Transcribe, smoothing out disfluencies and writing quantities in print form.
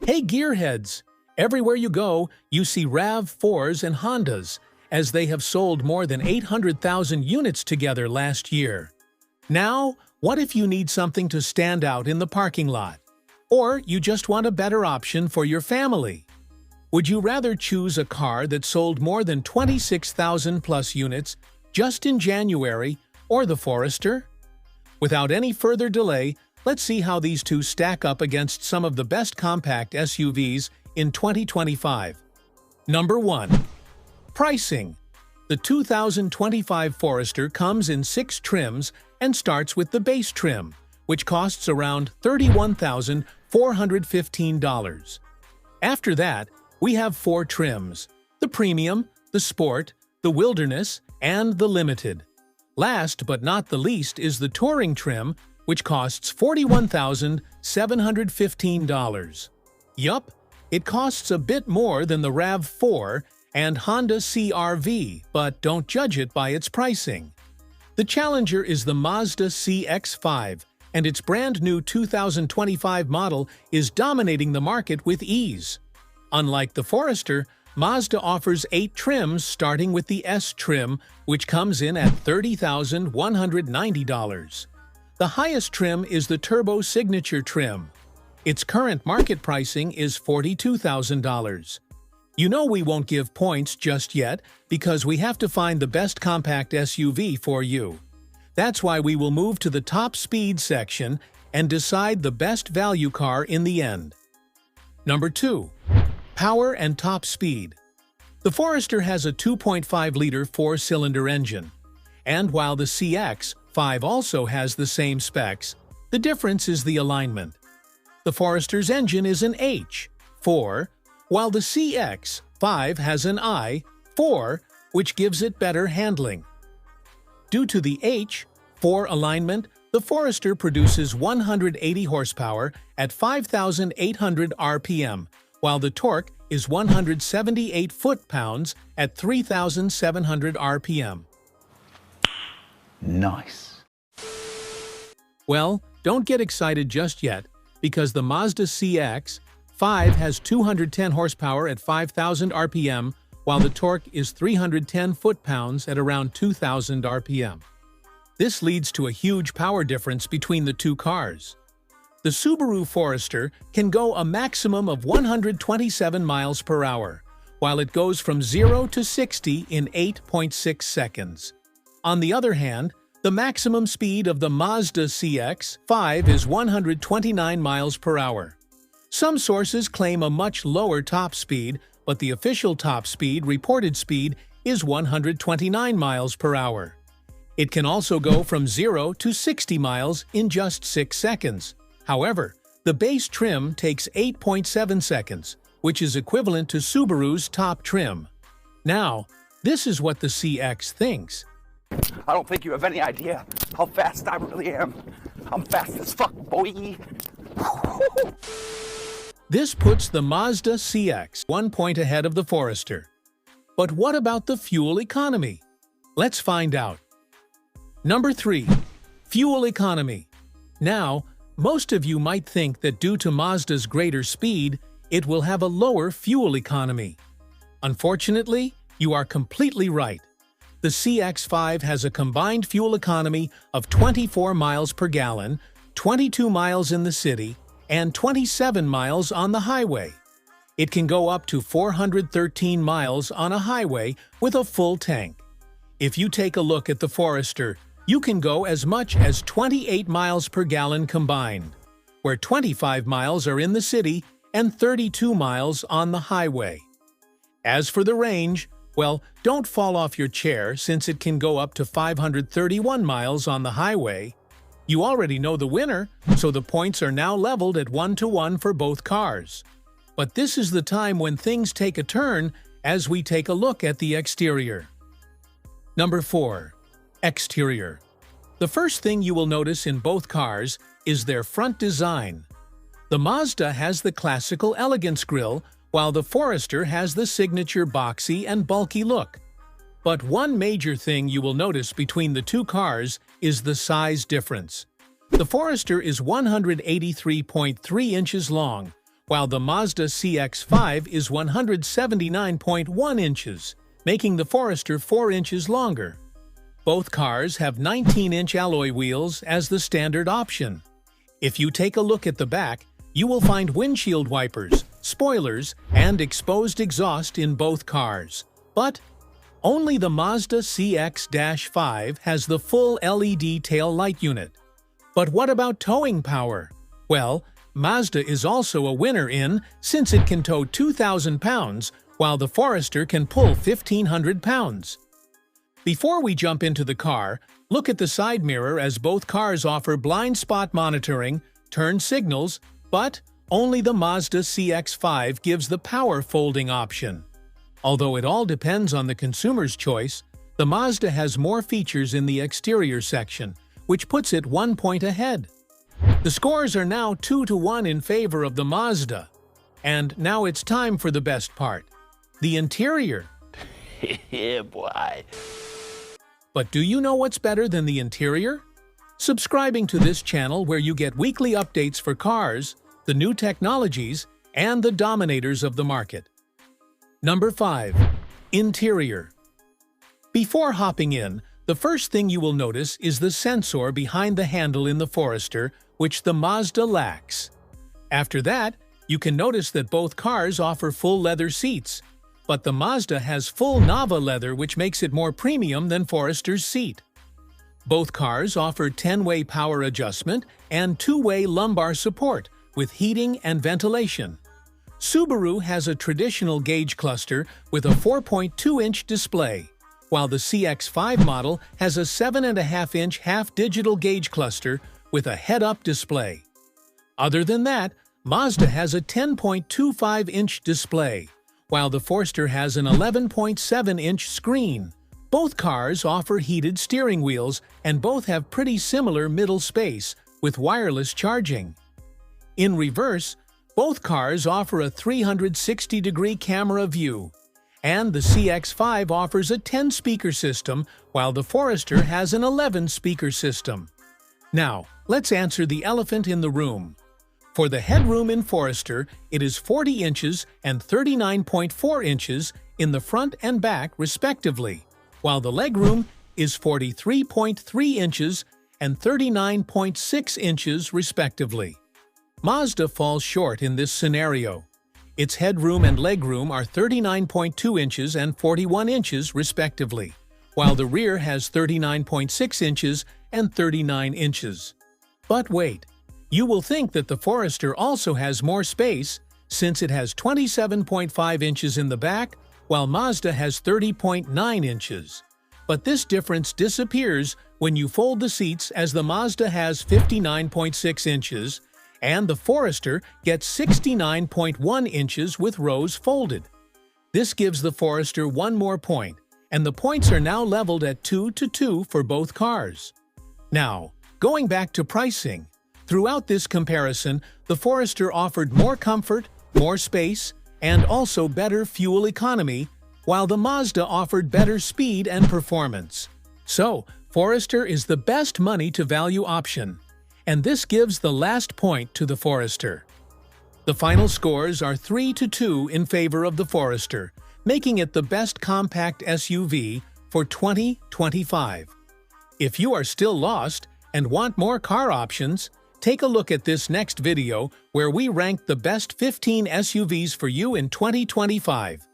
Hey Gearheads! Everywhere you go, you see RAV4s and Hondas, as they have sold more than 800,000 units together last year. Now, what if you need something to stand out in the parking lot? Or you just want a better option for your family? Would you rather choose a car that sold more than 26,000 plus units just in January, or the Forester? Without any further delay, let's see how these two stack up against some of the best compact SUVs in 2025. Number 1. Pricing. The 2025 Forester comes in 6 trims and starts with the base trim, which costs around $31,415. After that, we have 4 trims: the Premium, the Sport, the Wilderness, and the Limited. Last but not the least is the Touring trim, which costs $41,715. Yup, it costs a bit more than the RAV4 and Honda CR-V, but don't judge it by its pricing. The challenger is the Mazda CX-5, and its brand new 2025 model is dominating the market with ease. Unlike the Forester, Mazda offers 8 trims starting with the S trim, which comes in at $30,190. The highest trim is the Turbo Signature trim. Its current market pricing is $42,000. You know we won't give points just yet because we have to find the best compact SUV for you. That's why we will move to the top speed section and decide the best value car in the end. Number 2. Power and top speed. The Forester has a 2.5-liter 4-cylinder engine, and while the CX-5 also has the same specs, the difference is the alignment. The Forester's engine is an H4, while the CX-5 has an I4, which gives it better handling. Due to the H4 alignment, the Forester produces 180 horsepower at 5,800 RPM, while the torque is 178 foot-pounds at 3,700 RPM. Nice. Well, don't get excited just yet, because the Mazda CX-5 has 210 horsepower at 5,000 RPM, while the torque is 310 foot-pounds at around 2,000 RPM. This leads to a huge power difference between the two cars. The Subaru Forester can go a maximum of 127 miles per hour, while it goes from 0 to 60 in 8.6 seconds. On the other hand, the maximum speed of the Mazda CX-5 is 129 miles per hour. Some sources claim a much lower top speed, but the official top speed reported speed is 129 miles per hour. It can also go from 0 to 60 miles in just 6 seconds. However, the base trim takes 8.7 seconds, which is equivalent to Subaru's top trim. Now, this is what the CX thinks. I don't think you have any idea how fast I really am. I'm fast as fuck, boy. This puts the Mazda CX 1 point ahead of the Forester. But what about the fuel economy? Let's find out. Number 3. Fuel economy. Now, most of you might think that due to Mazda's greater speed, it will have a lower fuel economy. Unfortunately, you are completely right. The CX-5 has a combined fuel economy of 24 miles per gallon, 22 miles in the city, and 27 miles on the highway. It can go up to 413 miles on a highway with a full tank. If you take a look at the Forester, you can go as much as 28 miles per gallon combined, where 25 miles are in the city and 32 miles on the highway. As for the range, well, don't fall off your chair since it can go up to 531 miles on the highway. You already know the winner, so the points are now leveled at 1-to-1 for both cars. But this is the time when things take a turn as we take a look at the exterior. Number 4. Exterior. The first thing you will notice in both cars is their front design. The Mazda has the classical elegance grille, while the Forester has the signature boxy and bulky look. But one major thing you will notice between the two cars is the size difference. The Forester is 183.3 inches long, while the Mazda CX-5 is 179.1 inches, making the Forester 4 inches longer. Both cars have 19-inch alloy wheels as the standard option. If you take a look at the back, you will find windshield wipers, spoilers, and exposed exhaust in both cars. But only the Mazda CX-5 has the full LED tail light unit. But what about towing power? Well, Mazda is also a winner since it can tow 2,000 pounds, while the Forester can pull 1,500 pounds. Before we jump into the car, look at the side mirror as both cars offer blind spot monitoring, turn signals, but only the Mazda CX-5 gives the power folding option. Although it all depends on the consumer's choice, the Mazda has more features in the exterior section, which puts it 1 point ahead. The scores are now 2-1 in favor of the Mazda. And now it's time for the best part, the interior. Yeah, boy. But do you know what's better than the interior? Subscribing to this channel where you get weekly updates for cars, the new technologies, and the dominators of the market. Number 5. Interior. Before hopping in, the first thing you will notice is the sensor behind the handle in the Forester, which the Mazda lacks. After that, you can notice that both cars offer full leather seats, but the Mazda has full Nava leather, which makes it more premium than Forester's seat. Both cars offer 10-way power adjustment and 2-way lumbar support with heating and ventilation. Subaru has a traditional gauge cluster with a 4.2-inch display, while the CX-5 model has a 7.5-inch half-digital gauge cluster with a head-up display. Other than that, Mazda has a 10.25-inch display, while the Forester has an 11.7-inch screen. Both cars offer heated steering wheels and both have pretty similar middle space with wireless charging. In reverse, both cars offer a 360-degree camera view, and the CX-5 offers a 10-speaker system while the Forester has an 11-speaker system. Now, let's answer the elephant in the room. For the headroom in Forester, it is 40 inches and 39.4 inches in the front and back respectively, while the legroom is 43.3 inches and 39.6 inches respectively. Mazda falls short in this scenario. Its headroom and legroom are 39.2 inches and 41 inches respectively, while the rear has 39.6 inches and 39 inches. But wait, you will think that the Forester also has more space since it has 27.5 inches in the back, while Mazda has 30.9 inches. But this difference disappears when you fold the seats, as the Mazda has 59.6 inches and the Forester gets 69.1 inches with rows folded. This gives the Forester 1 more point, and the points are now leveled at 2-2 for both cars. Now, going back to pricing. Throughout this comparison, the Forester offered more comfort, more space, and also better fuel economy, while the Mazda offered better speed and performance. So, Forester is the best money-to-value option, and this gives the last point to the Forester. The final scores are 3-2 in favor of the Forester, making it the best compact SUV for 2025. If you are still lost and want more car options, take a look at this next video where we rank the best 15 SUVs for you in 2025.